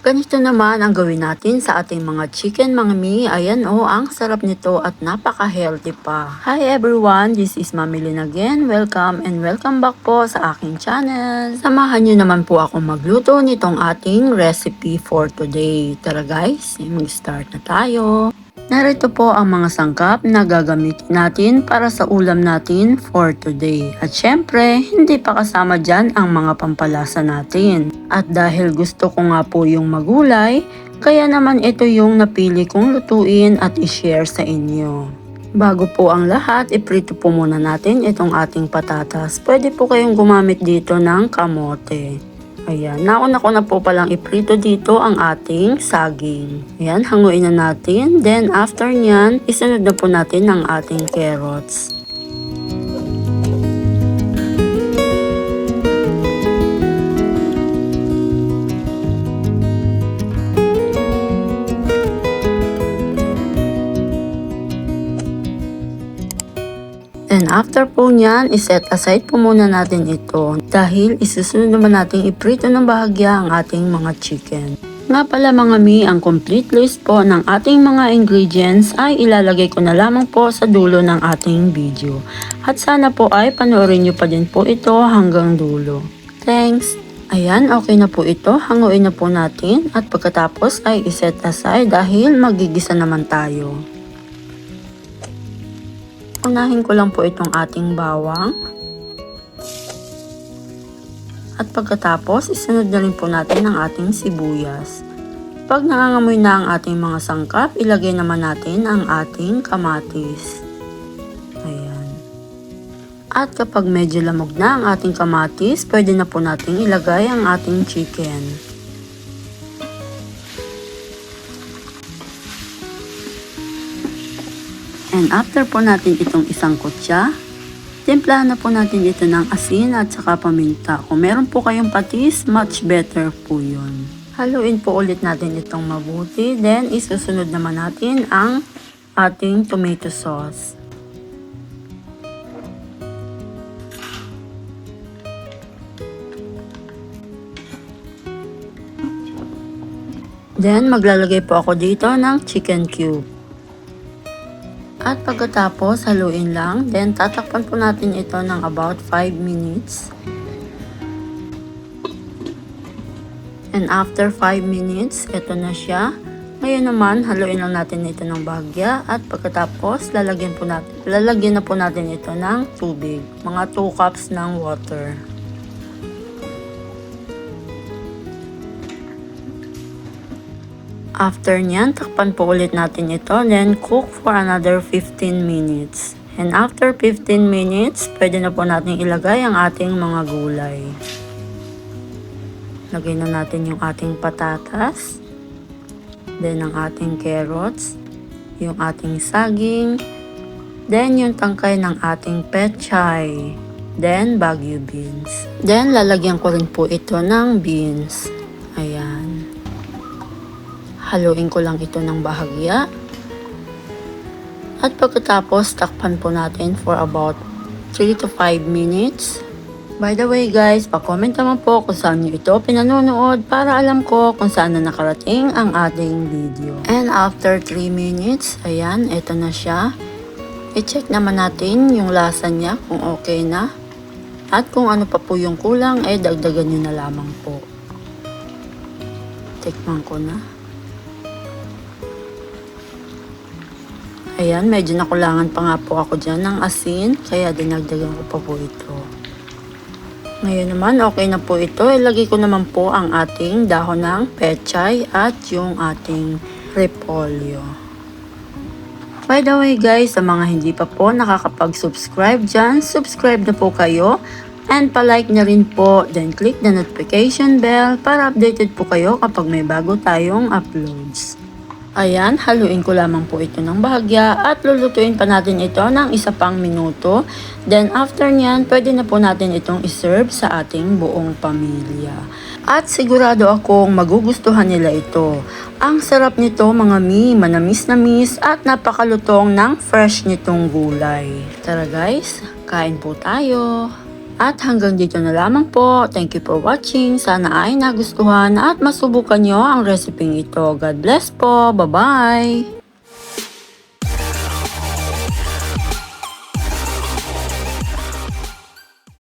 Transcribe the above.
Ganito naman ang gawin natin sa ating mga chicken mga mi. Ayan ang sarap nito at napaka-healthy pa. Hi everyone, this is Mami Lynn again. Welcome and welcome back po sa aking channel. Samahan nyo naman po ako magluto nitong ating recipe for today. Tara guys, mag-start na tayo. Narito po ang mga sangkap na gagamitin natin para sa ulam natin for today. At syempre, hindi pa kasama dyan ang mga pampalasa natin. At dahil gusto ko nga po yung magulay, kaya naman ito yung napili kong lutuin at i-share sa inyo. Bago po ang lahat, iprito po muna natin itong ating patatas. Pwede po kayong gumamit dito ng kamote. Ayan, nauna ko na po palang iprito dito ang ating saging. Ayan, hanguin na natin. Then after nyan, isunod na po natin ang ating carrots. And after po nyan, iset aside po muna natin ito dahil isusunod naman natin iprito ng bahagya ang ating mga chicken. Nga pala mga mi, ang complete list po ng ating mga ingredients ay ilalagay ko na lamang po sa dulo ng ating video. At sana po ay panoorin nyo pa din po ito hanggang dulo. Thanks! Ayan, okay na po ito. Hanguin na po natin at pagkatapos ay iset aside dahil magigisa naman tayo. Unahin ko lang po itong ating bawang. At pagkatapos, isunod na rin po natin ang ating sibuyas. Pag nangangamoy na ang ating mga sangkap, ilagay naman natin ang ating kamatis. Ayan. At kapag medyo lamog na ang ating kamatis, pwede na po natin ilagay ang ating chicken. And after po natin itong isang kutsa, timplahan na po natin ito ng asin at saka paminta. Kung meron po kayong patis, much better po yun. Haluin po ulit natin itong mabuti. Then isusunod naman natin ang ating tomato sauce. Then maglalagay po ako dito ng chicken cube. At pagkatapos, haluin lang. Then, tatakpan po natin ito ng about 5 minutes. And after 5 minutes, ito na siya. Ngayon naman, haluin lang natin ito ng bahagya. At pagkatapos, lalagyan na po natin ito ng tubig. Mga 2 cups ng water. After nyan, takpan po ulit natin ito. Then, cook for another 15 minutes. And after 15 minutes, pwede na po natin ilagay ang ating mga gulay. Lagay na natin yung ating patatas. Then, ang ating carrots. Yung ating saging. Then, yung tangkay ng ating pechay. Then, Baguio beans. Then, lalagyan ko rin po ito ng beans. Ayan. Haluin ko lang ito ng bahagya. At pagkatapos, takpan po natin for about 3 to 5 minutes. By the way guys, pa-comment naman po kung saan nyo ito pinanonood para alam ko kung saan na nakarating ang ating video. And after 3 minutes, ayan, ito na siya. I-check naman natin yung lasa niya kung okay na. At kung ano pa po yung kulang, dagdagan nyo na lamang po. Tikman ko na. Ayan, medyo nakulangan pa nga po ako dyan ng asin, kaya dinagdagan ko pa po ito. Ngayon naman, okay na po ito. Ilagay ko naman po ang ating dahon ng pechay at yung ating repolyo. By the way guys, sa mga hindi pa po nakakapag-subscribe dyan, subscribe na po kayo. And palike na rin po, then click the notification bell para updated po kayo kapag may bago tayong uploads. Ayan, haluin ko lamang po ito ng bahagya at lulutuin pa natin ito ng 1 pang minuto. Then after nyan, pwede na po natin itong iserve sa ating buong pamilya. At sigurado akong magugustuhan nila ito. Ang sarap nito mga mi, manamis-namis at napakalutong ng fresh nitong gulay. Tara guys, kain po tayo! At hanggang dito na lamang po. Thank you for watching. Sana ay nagustuhan at masubukan nyo ang reseping ito. God bless po. Bye-bye!